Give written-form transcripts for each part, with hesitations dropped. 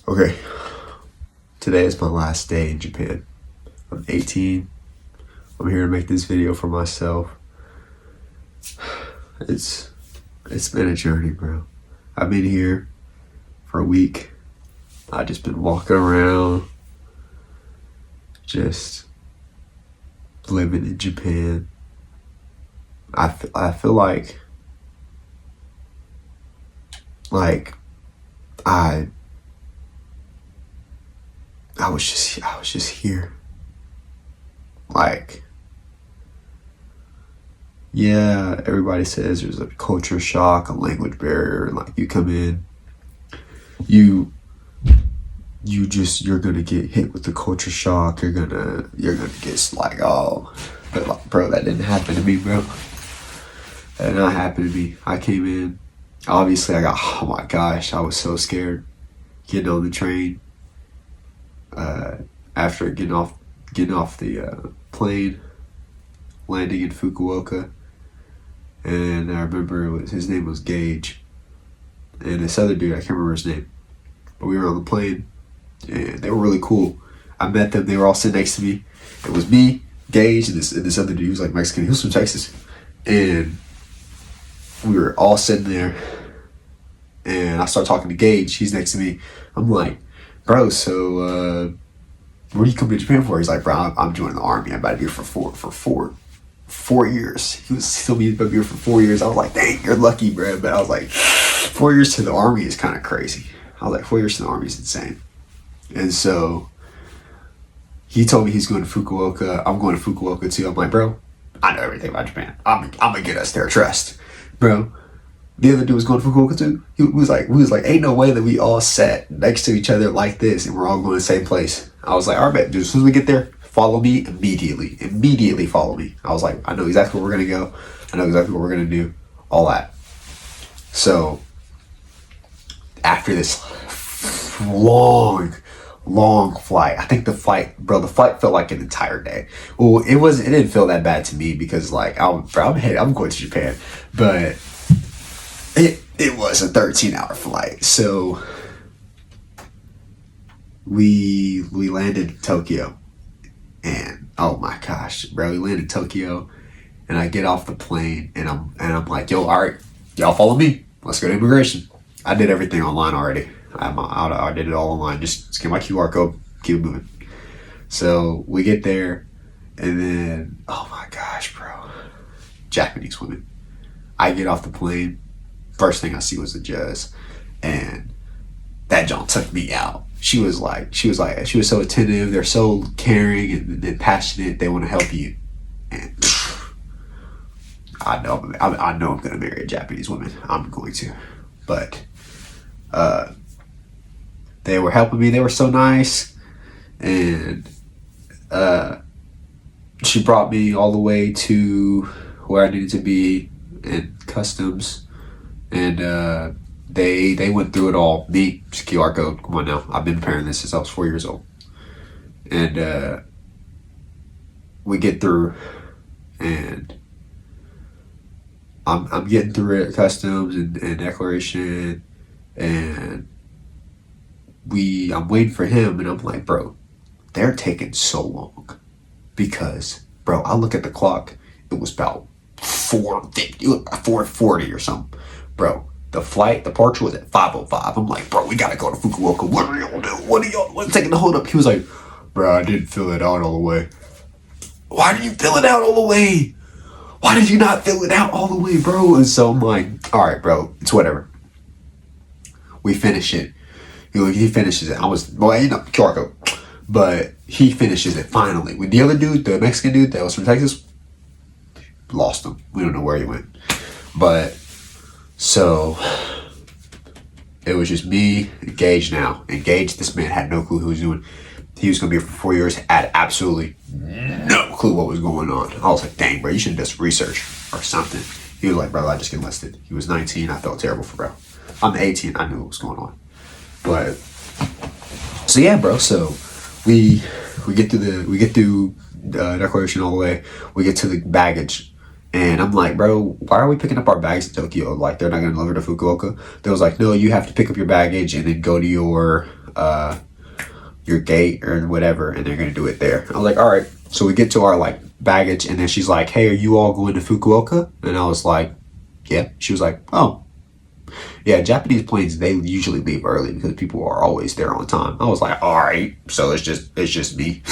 Okay, today is my last day in Japan. I'm 18. I'm here to make this video for myself. It's been a journey, bro. I've been here for a week. I just been walking around, just living in Japan. I feel like I was just here. Like, yeah, everybody says there's a culture shock, a language barrier, and like you come in, you're gonna get hit with the culture shock, you're gonna get like, oh, but like, bro, that didn't happen to me, bro. That did not happen to me. I came in, obviously oh my gosh, I was so scared getting on the train, after getting off the plane, landing in Fukuoka. And I remember his name was Gage, and this other dude, I can't remember his name, but we were on the plane and they were really cool. I met them, they were all sitting next to me. It was me, Gage, and this other dude. He was like Mexican, he was from Texas. And we were all sitting there, and I start talking to Gage, he's next to me. I'm like, bro, so what are you coming to Japan for? He's like, bro, I'm joining the army. I'm about to be here for 4 years. He was still be about to be here for 4 years. I was like, dang, you're lucky, bro. But I was like, 4 years to the army is kind of crazy. I was like, 4 years to the army is insane. And so he told me he's going to Fukuoka. I'm going to Fukuoka too. I'm like, bro, I know everything about Japan. I'm gonna get us there. Trust, bro. The other dude was going to Fukuoka too. We was like, ain't no way that we all sat next to each other like this and we're all going to the same place. I was like, all right, dude, as soon as we get there, follow me immediately. Immediately follow me. I was like, I know exactly where we're going to go. I know exactly what we're going to do. All that. So, after this long flight, I think the flight felt like an entire day. Well, it didn't feel that bad to me because like, I'm going to Japan. But it was a 13-hour flight. So, we landed in Tokyo, and oh my gosh, bro, we landed in Tokyo, and I get off the plane, and I'm like, yo, all right, y'all follow me, let's go to immigration. I did everything online already. I did it all online. Just scan my QR code, keep it moving. So we get there, and then oh my gosh, bro, Japanese women. I get off the plane, first thing I see was the judge, and that John took me out. She was so attentive. They're so caring and passionate. They want to help you. And I know I'm going to marry a Japanese woman. I'm going to. But they were helping me. They were so nice. And she brought me all the way to where I needed to be in customs. And they went through it all. Me, just QR code. Come on now. I've been preparing this since I was 4 years old. And we get through, and I'm getting through it, customs and declaration, and I'm waiting for him, and I'm like, bro, they're taking so long because, bro, I look at the clock. It was about 4:50, 4:40 or something, bro. The flight departure was at 5:05. I'm like, bro, we gotta go to Fukuoka. What are y'all doing? What are y'all taking the hold up? He was like, bro, I didn't fill it out all the way. Why did you fill it out all the way? Why did you not fill it out all the way, bro? And so I'm like, all right, bro, it's whatever. We finish it. He finishes it. QR code. But he finishes it finally. With the other dude, the Mexican dude that was from Texas, lost him. We don't know where he went. But so it was just me and Gage now. And Gage, this man had no clue who he was doing. He was going to be here for 4 years, had absolutely no clue what was going on. I was like, dang, bro, you should have done some research or something. He was like, bro, I just get enlisted. He was 19. I felt terrible for bro. I'm 18. I knew what was going on. But, so yeah, bro. So we get through declaration all the way. We get to the baggage. And I'm like, bro, why are we picking up our bags in Tokyo? Like, they're not going to deliver to Fukuoka. They was like, no, you have to pick up your baggage and then go to your your gate or whatever, and they're gonna do it there. I was like, all right. So we get to our like baggage, and then she's like, hey, are you all going to Fukuoka? And I was like, yeah. She was like, oh, yeah, Japanese planes, they usually leave early because people are always there on time. I was like, all right, so it's just me.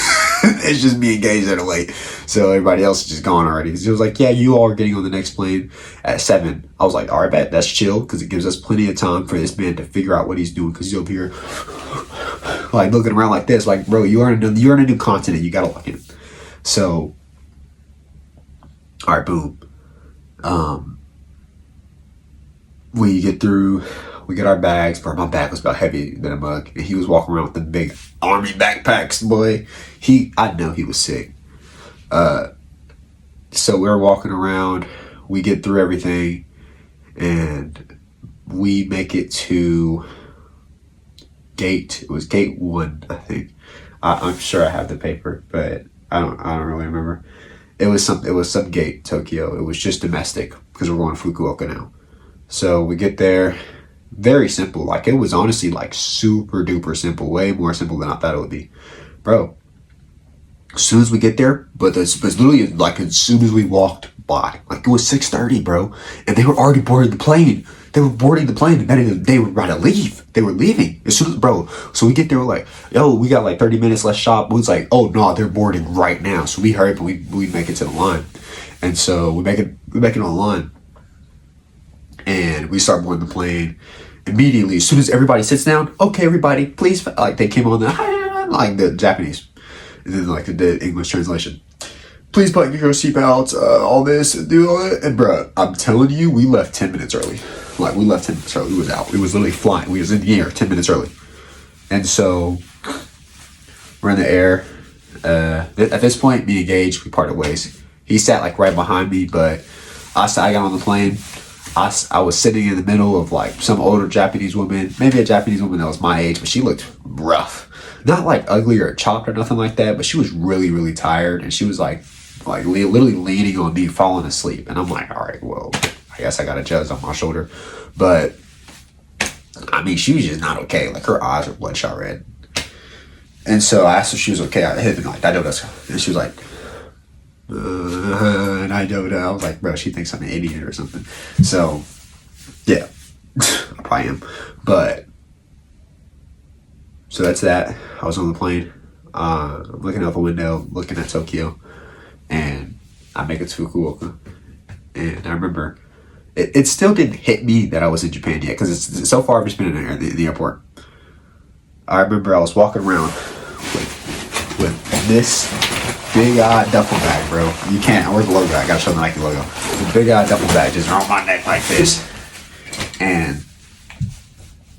It's just me and Gage that are late. So everybody else is just gone already. She was like, yeah, you all are getting on the next plane at 7. I was like, all right, bet, that's chill, because it gives us plenty of time for this man to figure out what he's doing, because he's over here like looking around like this, like, bro, you're in a new continent, you gotta lock in. So, all right, boom. We get through, we get our bags, bro. My bag was about heavier than a mug, and he was walking around with the big army backpacks, boy. I know he was sick. So we're walking around, we get through everything, and we make it to it was gate 1, I think. I'm sure I have the paper, but I don't really remember. It was some gate, Tokyo. It was just domestic, because we're going to Fukuoka now. So we get there, very simple. Like, it was honestly like super duper simple, way more simple than I thought it would be, bro. As soon as we get there, but it's literally like as soon as we walked by, like it was 6:30, bro, and they were already boarding the plane. They were boarding the plane, and they were about to leave. They were leaving as soon as, bro. So we get there, we're like, yo, we got like 30 minutes, let's shop. We was like, oh no, they're boarding right now. So we hurry up and we make it to the line, and so we make it on the line, and we start boarding the plane. Immediately, as soon as everybody sits down, okay, everybody, please, like they came on like the Japanese. And then like the English translation, please button your seatbelts, all this, and do all that. And bro, I'm telling you, we left 10 minutes early. Like, we left 10 minutes early. We was out. It was literally flying. We was in the air 10 minutes early. And so we're in the air. At this point, me and Gage, we parted ways. He sat like right behind me, but I got on the plane. I was sitting in the middle of like some older Japanese woman, maybe a Japanese woman that was my age, but she looked rough. Not like ugly or chopped or nothing like that, but she was really, really tired, and she was like literally leaning on me, falling asleep. And I'm like, all right, well, I guess I got a judge on my shoulder. But I mean, she was just not okay. Like, her eyes were bloodshot red. And so I asked her if she was okay. I hit me like, I know that's, and she was like, and I know that. I was like, bro, she thinks I'm an idiot or something. So yeah, I probably am. But so that's that. I was on the plane, looking out the window, looking at Tokyo, and I make it to Fukuoka. And I remember it still didn't hit me that I was in Japan yet, because it's so far I've just been in the airport. I remember I was walking around with this big duffel bag, bro. You can't. Where's the logo? I gotta show the Nike logo. The big duffel bag just around my neck like this, and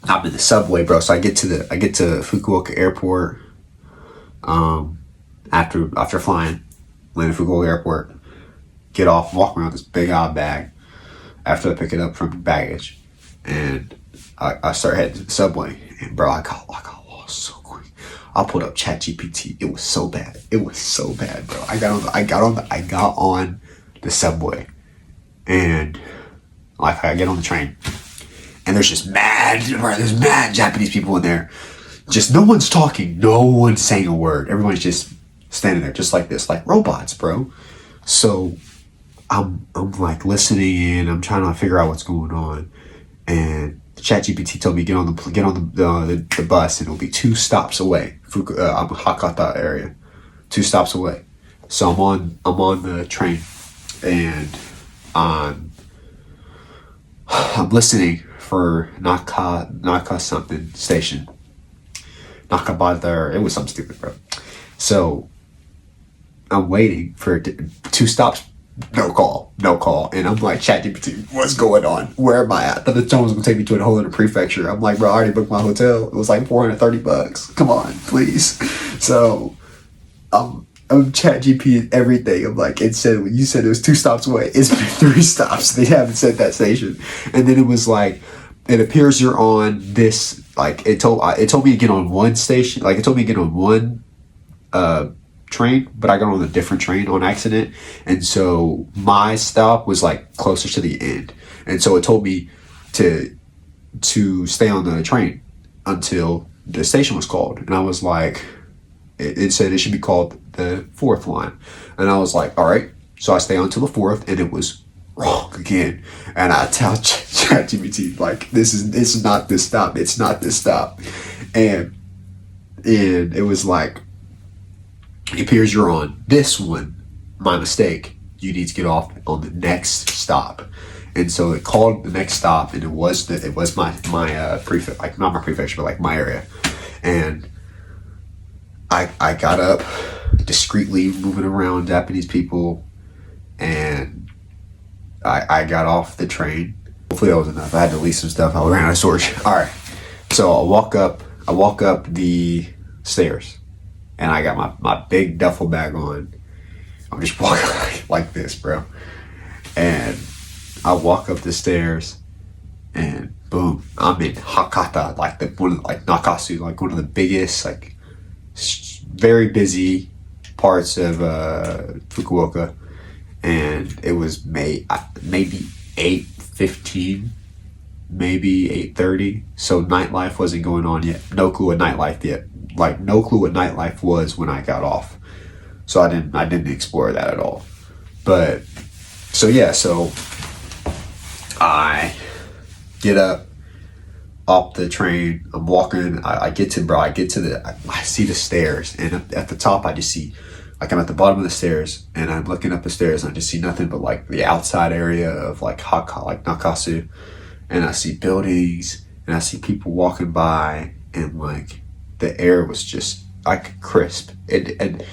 I'm in the subway, bro. So I get to Fukuoka Airport. After flying, land at Fukuoka Airport, get off, walk around this big bag. After I pick it up from baggage, and I start heading to the subway, and bro, I got lost so quick. I pulled up ChatGPT. It was so bad. It was so bad, bro. I got on the subway, and like I get on the train, and there's mad Japanese people in there. Just no one's talking, no one's saying a word. Everyone's just standing there, just like this, like robots, bro. So I'm like listening in. I'm trying to figure out what's going on, and ChatGPT told me get on the bus, and it'll be 2 stops away. I'm Hakata area, 2 stops away. So I'm on the train, and I'm listening for Naka something station. Nakabata, it was something stupid, bro. So I'm waiting for 2 stops. No call. And I'm like, ChatGPT, what's going on? Where am I at? The phone was gonna take me to a whole other prefecture. I'm like, bro, I already booked my hotel. It was like $430. Come on, please. So I'm ChatGPT everything. I'm like, it said, when you said it was 2 stops away, it's been 3 stops. They haven't said that station. And then it was like, it appears you're on this, like, it told me to get on one station, like it told me to get on one train, but I got on a different train on accident, and so my stop was like closer to the end, and so it told me to stay on the train until the station was called, and I was like, it said it should be called the 4th line, and I was like, all right. So I stay on till the 4th, and it was wrong again. And I tell ChatGPT, like, it's not this stop. It's not this stop. And it was like, it appears you're on this one. My mistake. You need to get off on the next stop. And so it called the next stop, and it was my prefix, like not my prefecture, but like my area. And I got up discreetly, moving around Japanese people, and I got off the train. Hopefully that was enough. I had to leave some stuff. I ran out of storage. All right. So I walk up the stairs, and I got my big duffel bag on. I'm just walking like this, bro. And I walk up the stairs, and boom, I'm in Hakata, like Nakasu, like one of the biggest, like very busy parts of Fukuoka. And it was maybe 8:15, maybe 8:30. So nightlife wasn't going on yet. No clue what nightlife was when I got off. So I didn't explore that at all. But so yeah, so I get up off the train. I'm walking. I see the stairs, and at the top I just see, like, I'm at the bottom of the stairs, and I'm looking up the stairs, and I just see nothing but like the outside area of like Nakasu, and I see buildings, and I see people walking by, and like the air was just like crisp. And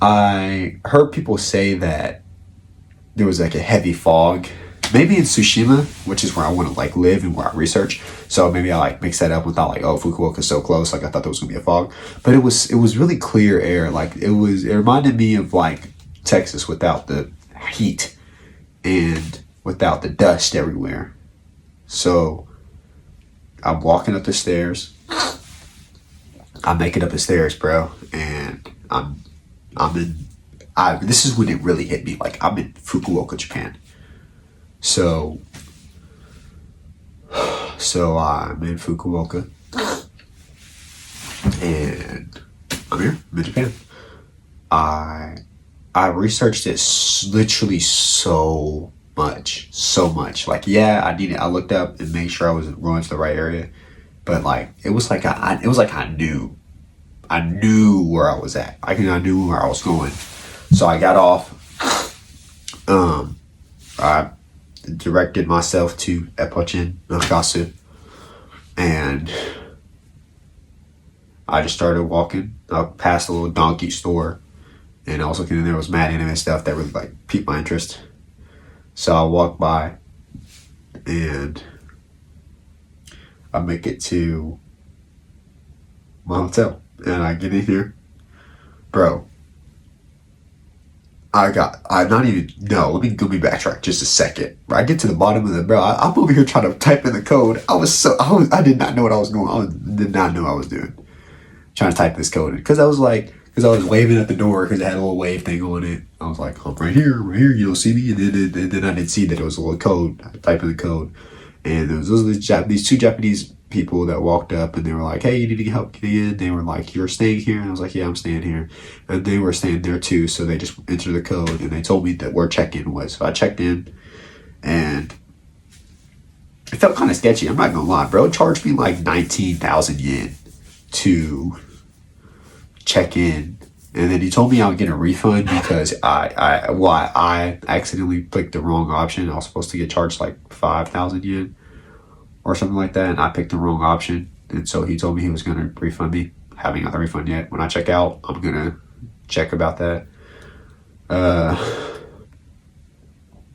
I heard people say that there was like a heavy fog, maybe in Tsushima, which is where I want to like live and where I research. So maybe I like mix that up with like, oh, Fukuoka's so close. Like I thought there was gonna be a fog, but it was really clear air. Like it reminded me of like Texas without the heat and without the dust everywhere. So I'm walking up the stairs. I make it up the stairs, bro, and this is when it really hit me. Like I'm in Fukuoka, Japan. So I'm in Fukuoka, and I'm in Japan. I researched it literally so much. Like, yeah, I looked up and made sure I was going to the right area, but like it was like I knew where I was at. I knew where I was going. So I got off. I directed myself to Epochin, Nakasu, and I just started walking. I passed a little donkey store, and I was looking in there. Was mad anime stuff that really like piqued my interest. So I walked by, and I make it to my hotel, and I get in here, bro. Let me backtrack just a second. I get to the bottom of I'm over here trying to type in the code. I did not know what I was doing. I did not know what I was doing. Trying to type this code in. Because I was waving at the door because it had a little wave thing on it. I was like, I'm right here, you don't see me. And then I didn't see that it was a little code. I typed in the code. And there was these two Japanese people that walked up, and they were like, hey, you need help getting in? They were like, you're staying here? And I was like, yeah, I'm staying here. And they were staying there too, so they just entered the code, and they told me that where check-in was. So I checked in, and it felt kind of sketchy. I'm not gonna lie, bro. It charged me like 19,000 yen to check in, and then he told me I would get a refund because I accidentally clicked the wrong option. I was supposed to get charged like 5,000 yen or something like that, and I picked the wrong option, and so he told me he was going to refund me. I haven't got the refund yet. When I check out, I'm going to check about that.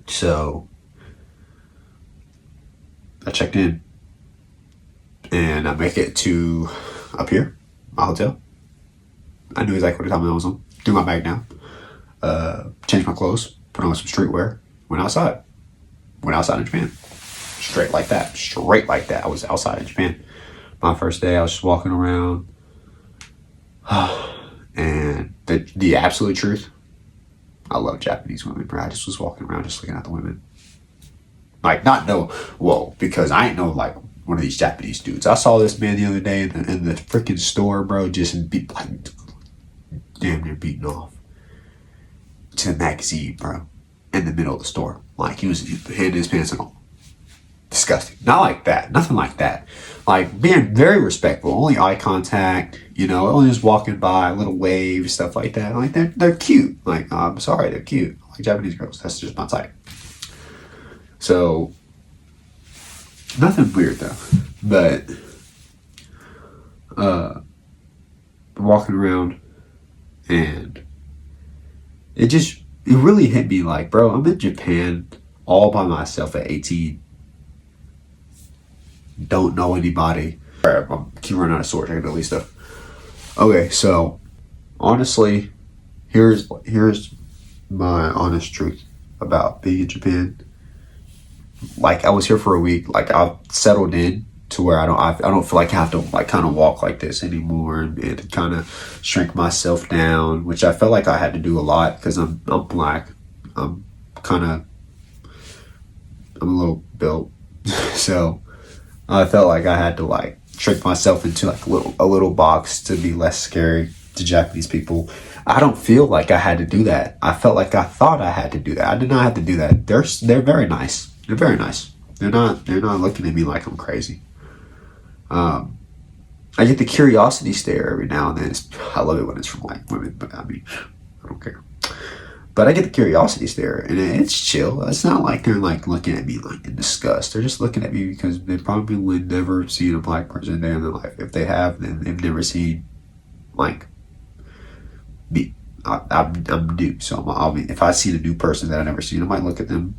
So I checked in, and I make it to up here, my hotel. I knew exactly what time I was on. Threw my bag down, changed my clothes, put on some streetwear, went outside in Japan. Straight like that. I was outside in Japan. My first day, I was just walking around. And the absolute truth, I love Japanese women, bro. I just was walking around just looking at the women. Like, because I ain't know, like, one of these Japanese dudes. I saw this man the other day in the freaking store, bro, just like damn near beating off to the magazine, bro, in the middle of the store. Like he was handing his pants and all. Disgusting. Not like that. Nothing like that. Like being very respectful. Only eye contact. You know, only just walking by, little waves, stuff like that. Like they're cute. Like I'm sorry, they're cute. I like Japanese girls. That's just my type. So nothing weird though. But walking around and it really hit me like, bro, I'm in Japan all by myself at 18. Don't know anybody. Alright, I keep running out of storage. I can delete stuff. Okay, so honestly, here's my honest truth about being in Japan. Like I was here for a week. Like I've settled in to where I don't feel like I have to like kind of walk like this anymore and kind of shrink myself down, which I felt like I had to do a lot because I'm black. I'm a little built, so I felt like I had to like trick myself into like a little box to be less scary to Japanese people. I don't feel like I had to do that. I felt like I thought I had to do that. I did not have to do that. They're very nice. They're very nice. They're not looking at me like I'm crazy. I get the curiosity stare every now and then. I love it when it's from like women, but I mean, I don't care. But I get the curiosity stare, and it's chill. It's not like they're like looking at me like in disgust. They're just looking at me because they probably never seen a black person in their life. If they have, then they've never seen like me. I'm new, so I'll be, if I see a new person that I've never seen, I might look at them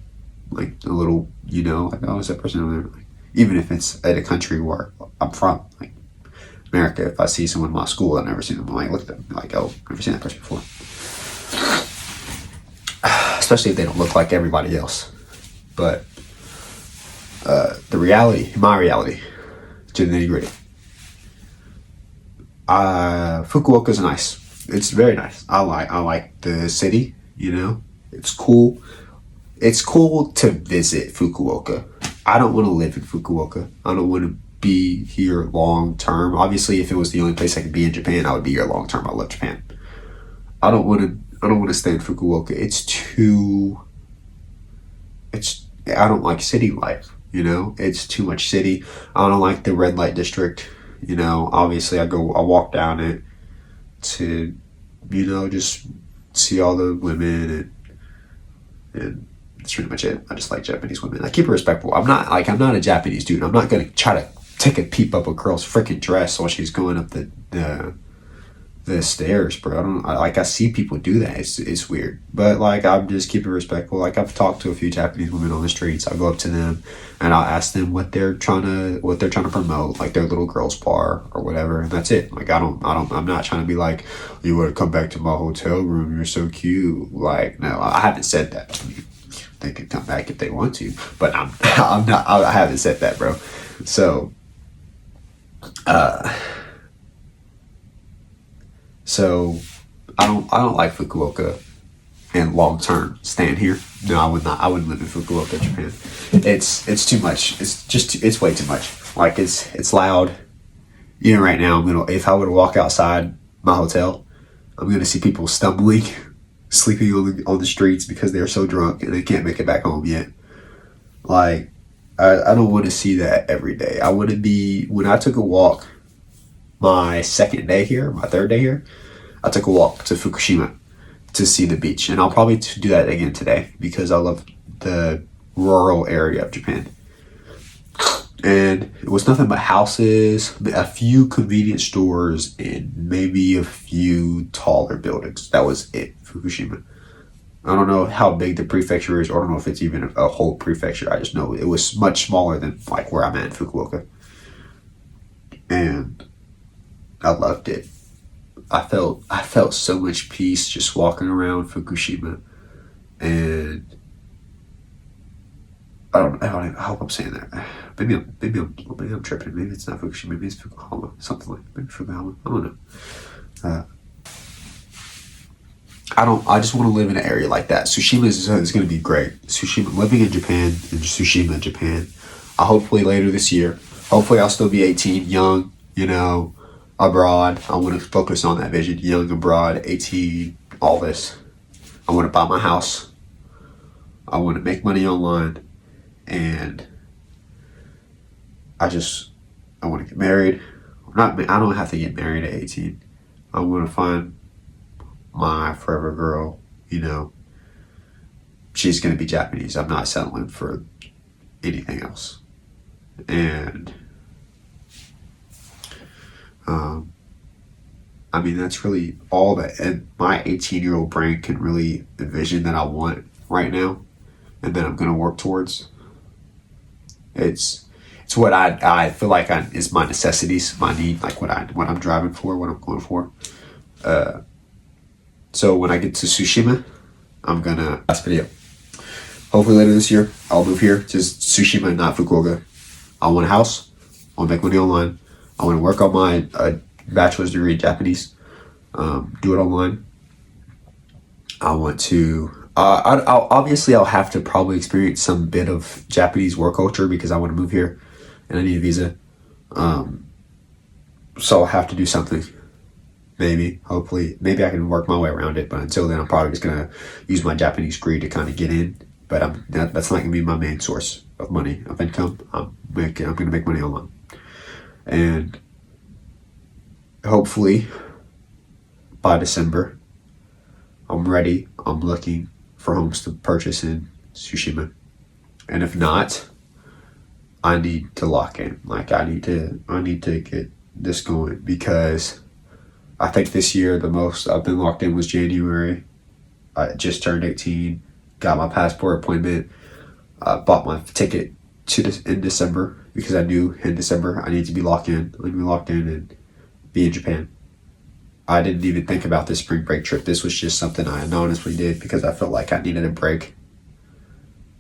like a little, you know, like, oh, is that person over there? Like, even if it's at a country where I'm from, like America, if I see someone in my school I've never seen them, I might look at them like, oh, never seen that person before. Especially if they don't look like everybody else. But my reality, to the nitty gritty. Fukuoka's nice. It's very nice. I like the city. You know, it's cool. It's cool to visit Fukuoka. I don't want to live in Fukuoka. I don't want to be here long term. Obviously, if it was the only place I could be in Japan, I would be here long term. I love Japan. I don't want to stay in Fukuoka. I don't like city life, you know? It's too much city. I don't like the red light district, you know? Obviously, I walk down it to, you know, just see all the women and that's pretty much it. I just like Japanese women. I keep it respectful. I'm not a Japanese dude. I'm not going to try to take a peep up a girl's freaking dress while she's going up the stairs, bro. I see people do that. It's weird, but like I'm just keeping respectful. Like I've talked to a few Japanese women on the streets. I'll go up to them and I'll ask them what they're trying to promote, like their little girls bar or whatever, and that's it. Like I'm not trying to be like, you want to come back to my hotel room, you're so cute. Like, no, I haven't said that to me. They can come back if they want to, but I haven't said that, bro. So I don't like Fukuoka and long term staying here. No, I would not. I wouldn't live in Fukuoka, Japan. It's too much. It's way too much. Like it's loud. Even right now, if I were to walk outside my hotel, I'm gonna see people stumbling, sleeping on the streets because they're so drunk and they can't make it back home yet. Like I don't want to see that every day. I want to be, when I took a walk my third day here, I took a walk to Fukushima to see the beach, and I'll probably do that again today because I love the rural area of Japan. And it was nothing but houses, a few convenience stores, and maybe a few taller buildings. That was it, Fukushima. I don't know how big the prefecture is, or I don't know if it's even a whole prefecture. I just know it was much smaller than like where I'm at in Fukuoka. And I loved it. I felt so much peace just walking around Fukushima, and I hope I'm saying that. Maybe I'm tripping. Maybe it's not Fukushima. Maybe it's Fukuhama. Something like maybe Fukuhama. I don't know. I just want to live in an area like that. Tsushima is going to be great. Living in Japan, I hopefully later this year, hopefully I'll still be 18, young, you know, abroad. I want to focus on that vision, young, abroad, 18, all this. I want to buy my house. I want to make money online, and I want to get married. I don't have to get married at 18. I want to find my forever girl, you know. She's going to be Japanese. I'm not settling for anything else. And I mean, that's really all that and my 18-year-old brain can really envision that I want right now, and that I'm going to work towards. It's what I feel like is my necessities, my need, like what I'm driving for, what I'm going for. So when I get to Tsushima, I'm gonna last video. Hopefully later this year, I'll move here to Tsushima, not Fukuoka. I want a house. I want to make money online. I want to work on my bachelor's degree in Japanese. Do it online. I want to. I'll have to probably experience some bit of Japanese work culture because I want to move here, and I need a visa. So I'll have to do something. Maybe, hopefully, maybe I can work my way around it. But until then, I'm probably just gonna use my Japanese degree to kind of get in. But that's not gonna be my main source of money, of income. I'm gonna make money online, and hopefully by December, I'm ready. I'm looking for homes to purchase in Tsushima, and if not, I need to lock in. Like I need to get this going, because I think this year the most I've been locked in was January. I just turned 18, got my passport appointment, bought my ticket in December, because I knew in December I need to be locked in. I need to be locked in and be in Japan. I didn't even think about this spring break trip. This was just something I honestly did because I felt like I needed a break.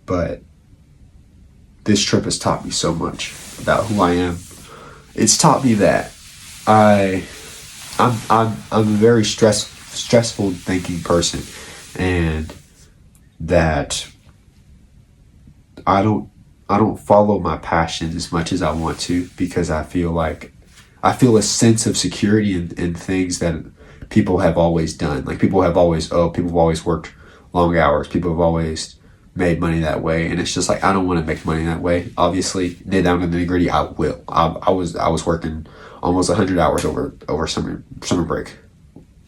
But this trip has taught me so much about who I am. It's taught me that I'm a very stressful thinking person, and that I don't follow my passions as much as I want to, because I feel a sense of security in things that people have always done. Like people have always worked long hours. People have always made money that way, and it's just like I don't want to make money that way. Obviously, down to the nitty-gritty, I will. I was working almost 100 hours over summer break.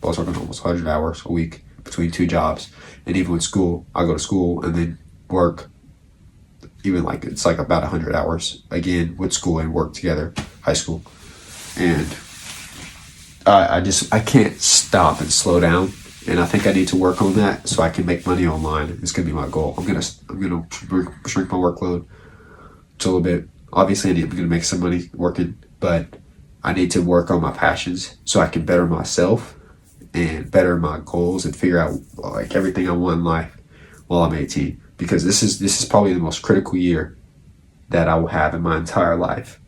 I was working almost 100 hours a week between two jobs, and even with school, I go to school and then work. Even like it's like about 100 hours again with school and work together, high school. And I can't stop and slow down, and I think I need to work on that so I can make money online. It's gonna be my goal. I'm gonna shrink my workload to a little bit. Obviously, I'm gonna make some money working, but I need to work on my passions so I can better myself and better my goals and figure out like everything I want in life while I'm 18. Because this is probably the most critical year that I will have in my entire life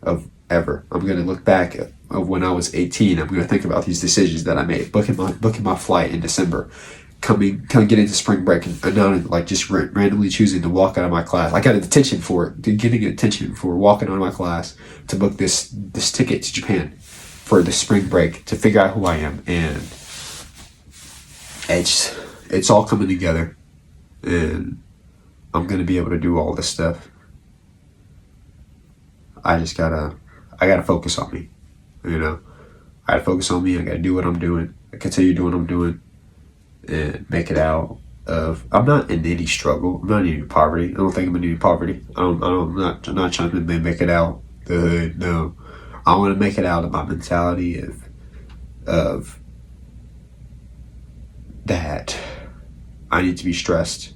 of ever. I'm gonna look back of when I was 18. I'm gonna think about these decisions that I made, booking my flight in December, coming get into spring break, and not like just randomly choosing to walk out of my class. I got a detention for it, getting a detention for walking out of my class to book this ticket to Japan for the spring break to figure out who I am, and it's all coming together. And I'm gonna be able to do all this stuff. I gotta focus on me, you know. I gotta focus on me. I gotta do what I'm doing. I continue doing what I'm doing, and make it out of. I'm not in any struggle. I'm not in any poverty. I don't think I'm in any poverty. I'm not trying to make it out the hood. No, I want to make it out of my mentality of that. I need to be stressed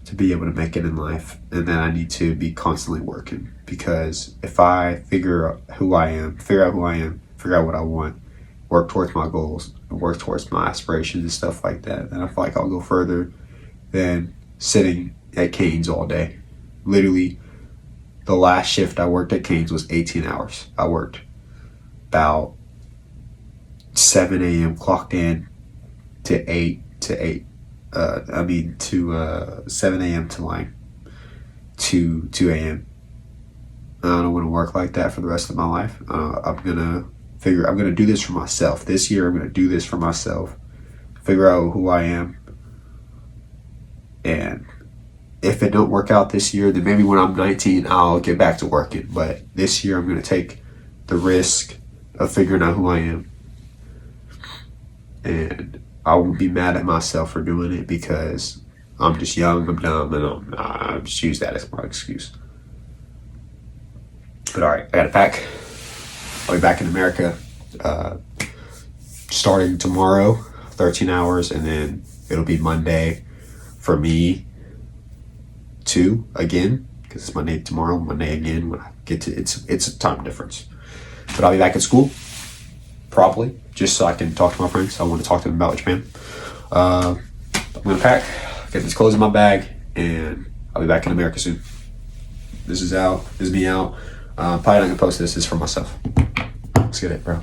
to be able to make it in life, and then I need to be constantly working, because if I figure out who I am, figure out what I want, work towards my goals, and work towards my aspirations and stuff like that, then I feel like I'll go further than sitting at Cane's all day. Literally, the last shift I worked at Cane's was 18 hours. I worked about 7 a.m. clocked in to 7 a.m. to like 2 a.m. I don't want to work like that for the rest of my life. I'm gonna do this for myself. This year, I'm gonna do this for myself. Figure out who I am. And if it don't work out this year, then maybe when I'm 19, I'll get back to working. But this year, I'm gonna take the risk of figuring out who I am. And I won't be mad at myself for doing it because I'm just young, I'm dumb, and I just use that as my excuse. But all right, I gotta pack. I'll be back in America starting tomorrow, 13 hours, and then it'll be Monday for me too, again, because it's Monday tomorrow, Monday again when I get to, it's a time difference. But I'll be back at school, probably, just so I can talk to my friends. I want to talk to them about Japan. I'm gonna pack, get this clothes in my bag, and I'll be back in America soon. This is me out. Probably not gonna post this. This is for myself. Let's get it, bro.